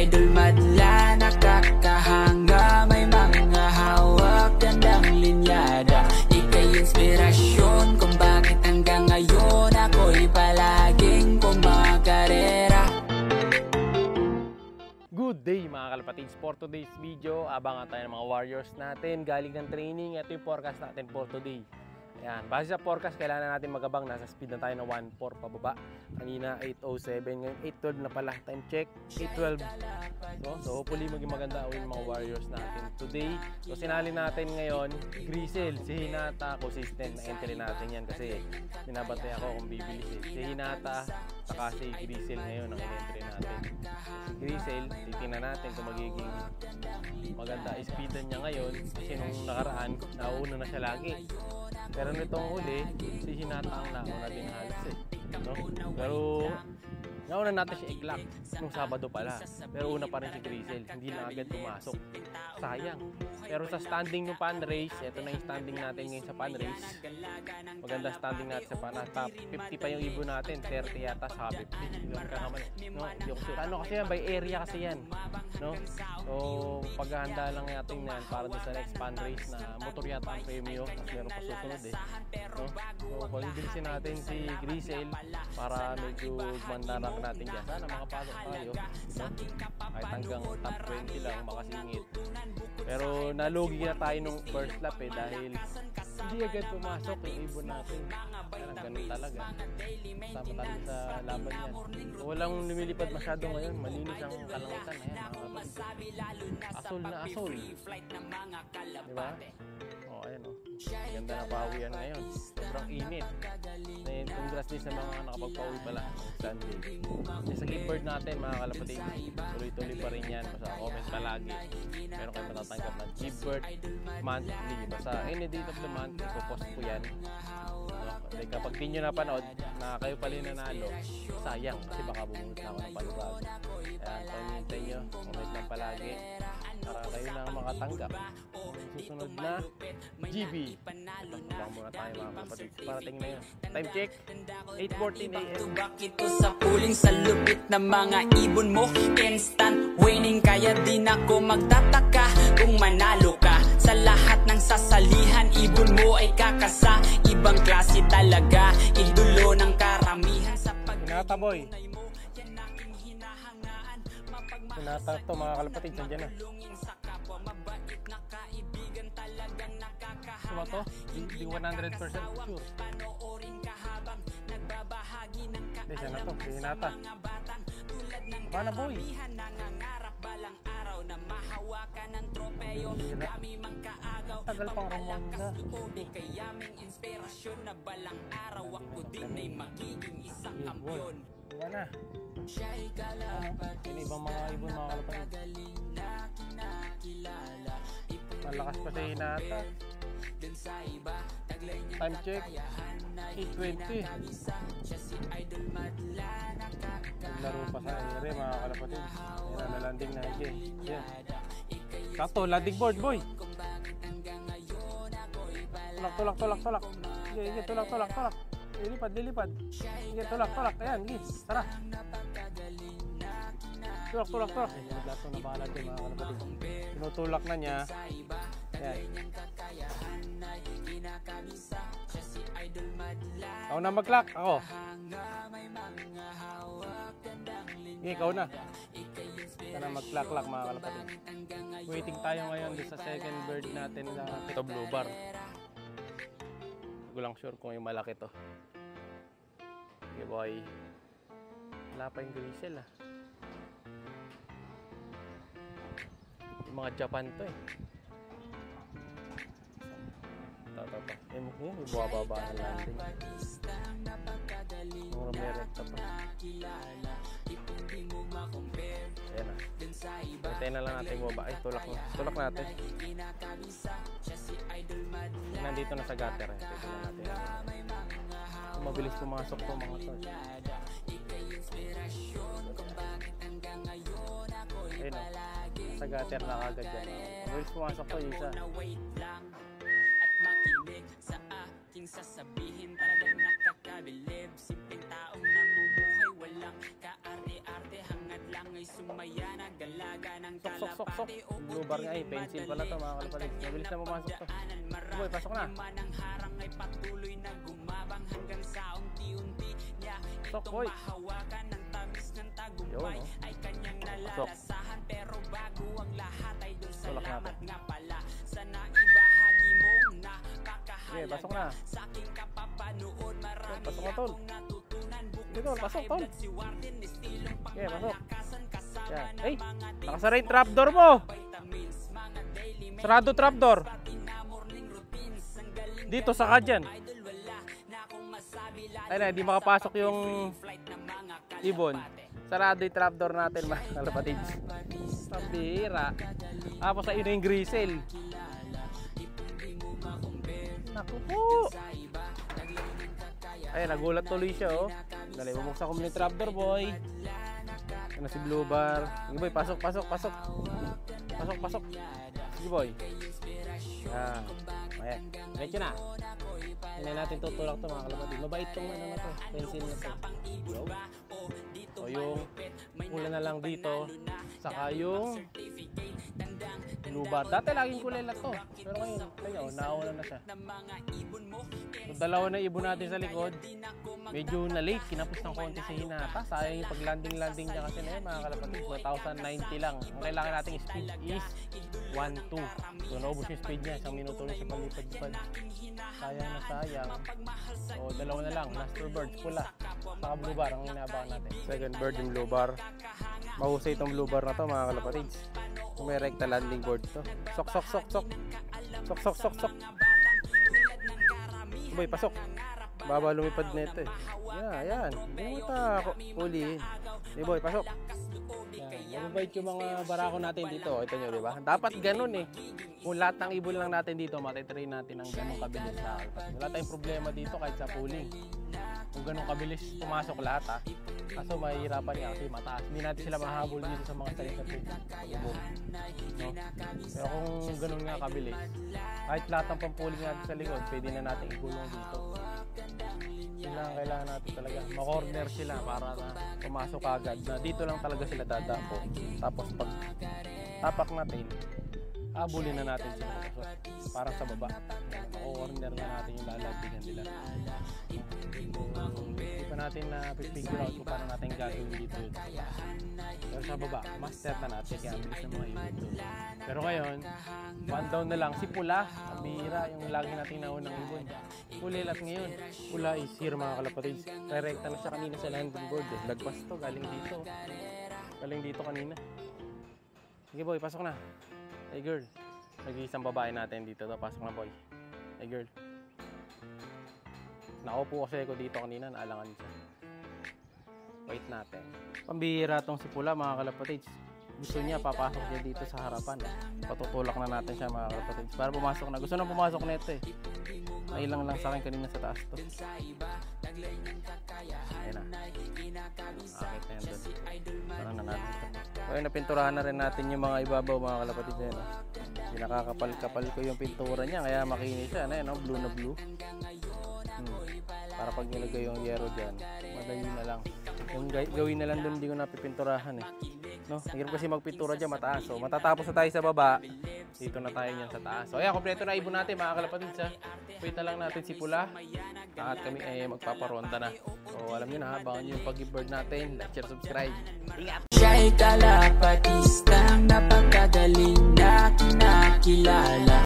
idol madla, nakakahanga, may mga hawak, gandang linyada. Ika'y inspirasyon kung bakit hanggang ngayon ako'y palaging kumakarera. Good day mga kalapatids, for today's video abangan tayo ng mga warriors natin galing ng training. Ito yung forecast natin for today. Ayan, base sa forecast kailangan natin magabang, nasa speed na tayo ng 1.4 pababa. Kanina 8.07, ngayon 8.12 na pala, time check 8.12. So hopefully maging maganda yung mga warriors natin today. So sinali natin ngayon Grisel, si Hinata, consistent na entry natin yan kasi binabantay ako kung bibilis Si Hinata saka si Grisel ngayon ang entry natin. Si Grisel, titingnan natin kung magiging maganda speedan niya ngayon kasi nung nakaraan nauna na siya lagi. Pero nitong huli, si Hinata ang nauna din halos no? Pero nauna natin si Iglak nung Sabado pala. Pero una pa rin si Grisel, hindi na agad pumasok. Sayang. Pero sa standing ng fan race, ito na yung standing natin ngayon sa fan race. Maganda standing natin sa fan race. Top 50 pa yung ibon natin, 30 yata sa 50. Ilan ka naman. No, ano kasi yan, by area kasi yan. No? So, paghahanda lang natin yan para din sa next fan race na motor yata ang premium. Tapos meron pa susunod No? So, pag-ibilisin natin si Grisel para medyo mandarak natin dyan. Sana makapasok tayo. No? Kahit hanggang top 20 lang makasingit. Pero nalugi na tayo nung first lap dahil hindi agad pumasok yung ibon natin. Kaya ganun talaga. Sama tayo sa laban yan. So, walang lumilipad masyado ngayon. Malinis ang kalangitan. Asol na asol. Diba? Oh, ayan o. Ganda na pawian ngayon. Sobrang init. Congrats din sa mga nakapagpawi pala Sunday. Sa giveaward natin mga kalapatid, tuloy-tuloy pa rin yan. Basta comment palagi. Meron kayo matatanggap ng giveaward monthly. Basta any date of the month, ipopost ko yan. Kapag di nyo napanood na kayo pala nanalo, sayang kasi baka bumunot na ako ng palubag. Ayan, pamintay nyo, comment lang palagi para kayo na makatanggap susunod na GB. Lang muna tayo mga kapatid, parating na yun. Time check 8:14 AM. Bakit ko sa puling sa lupit na mga ibon mo, instant winning, kaya din ako magtataka kung manalo ka. Sa lahat ng sasalihan, ibon mo ay kakasa, ibang klase talaga, idulo ng karamihan sa Hinata boy, Hinata to mga kalapatid, nandiyan na. Suma to? Hindi 100% sure. Hindi siya na to, si Hinata. Mana boy? Tagal pang Ramonda. Mana? Ini ibang mga ibon mga kalapatid. Malakas pa si Hinata. Time check 8:20. Naglaro pa sa ere mga kalapatid. Yan na landing na hige. Yan. Sakto, landing board boy. Tulak. Sige, tulak. Lilipad. Sige, tulak. Ayan, sige, tara. Tulak. Naglato na bahala dyan mga kalapatid. Tinutulak na niya. Ayan. Ako na mag-clock, ako. Okay, ikaw na. Ika na mag-clock mga kalapatid. Waiting tayo ngayon sa second bird natin na ito blue bar. Hindi ko lang sure kung yung malaki to. Okay boy. Wala pa yung Grisel Yung mga Japan to Yung bumababa na landing. Mura may rekta pa. Ayan na. Hintayin na lang natin bumaba. Ay, tulak natin. Nandito na sa gutter. Hintayin na natin. Mabilis pumasok po mga to. Ayun o. Sa gutter na kagad dyan. Mabilis pumasok po yung isa. Sa aking sasabihin, talagang nakakabilib. Simpleng taong namumuhay, walang kaarte-arte, hangad lang ay Sok. Blue bar nga pencil pala to mga kalapatids. Mabilis na pumasok to. Boy, pasok na. Sok boy. Yun, no? Pasok. Tulak natin. Okay, pasok na. Pasok na tol. Dito, pasok tol. Okay, pasok. Yan. Ay, nakasara yung trapdoor mo. Sarado trapdoor. Dito, saka dyan. Ay na, hindi makapasok yung ibon. Sarado yung trapdoor natin mga kalapatids. Pabira. Tapos sa ino yung grisel. Naku po. Ay, nagulat tuloy siya oh. Dali, bubuksan ko muna yung trapdoor boy. Ano si blue bar. Sige boy, pasok. Pasok. Sige boy. Yan. Ayan. Diretso na. Hindi natin tutulak to mga kalapatid. Mabait tong ano na to. Pencil na to. Yo. O yung kulay na lang dito. Saka yung blue bar. Dati laging kulay lang to. Pero ngayon, kaya nauna na siya. So, dalawa na ibon natin sa likod. Medyo na late. Kinapos ng konti sa hinata. Sayang yung pag-landing niya kasi na yun mga kalapatid. 1,090 lang. Ang kailangan nating speed is 1,2. So naubos yung speed niya. Isang minuto lang siya palipad-pad. Sayang na sayang. So dalawa na lang. Master birds pula. Saka blue bar ang inaabangan natin. Second bird yung blue bar. Mahusay itong blue bar na to mga kalapatids. May recta landing board to. Sok. Boy, pasok. Baba lumipad na ito eh. Yan. Hindi mo ito ulihin. Hey boy, pasok. Yan. Mababait yung mga barako natin dito. Ito nyo, diba? Dapat ganun eh. Kung lahat ng ibon lang natin dito, matitrain natin ng ganun kabilis na kalapatids. Wala tayong problema dito kahit sa pooling. Kung ganun kabilis pumasok lahat ha. Kaso mahihirapan niya kasi mataas. Hindi natin sila mahabol dito sa mga salita po. No? Pero kung ganun nga kabilis, kahit lahat ng pampuling natin sa likod, pwede na natin igulong dito. Yun lang kailangan natin talaga. Ma-corner sila para na pumasok agad. Na dito lang talaga sila dadapo. Tapos pag tapak natin, habulin na natin sila. So, parang sa baba. Ma-corner na natin yung lalabigan nila. Hindi pa natin na figure out kung paano natin gagawin dito yun. Pero sa baba, master na natin kaya ang bilis ng mga ibon doon. Pero ngayon, one down na lang. Si Pula, bihira yung lagi natin naunang ibon. Ulilat ngayon. Pula is here mga kalapatids. Direkta na siya kanina sa landing board eh. Lagpas to, galing dito. Galing dito kanina. Sige boy, pasok na. Hey girl. Nag-iisang babae natin dito. Pasok na boy. Hey girl. Nakaupo kasi ako dito kanina, naalangan siya. Wait natin. Pambihira tong si Pula mga kalapatids. Gusto niya papasok siya dito sa harapan. Patutulak na natin siya mga kalapatids. Para pumasok na. Gusto na pumasok na ito eh. Nailang lang sa akin kanina sa taas to. Ayan na. Akit na yan doon. Parang na natin ito. So napinturahan na rin natin yung mga ibabaw mga kalapatids. Ayan, pinakakapal-kapal ko yung pintura niya. Kaya makinis siya. Ayan, blue na blue. Para pag nilagay yung yero dyan, madali na lang. Yung gawin na lang doon, hindi ko napipinturahan eh. No? Hirap kasi magpintura dyan, mataas. So matatapos na tayo sa baba, dito na tayo niyan sa taas. So ayan, kompleto na ibon natin mga kalapatids ha. Wait na lang natin si Pula. At kami ay magpaparonda na. So alam nyo na, abangan nyo yung pag-bird natin. Like, share, subscribe. Ingat! Siya'y kalapatistang napakagaling na kinakilala.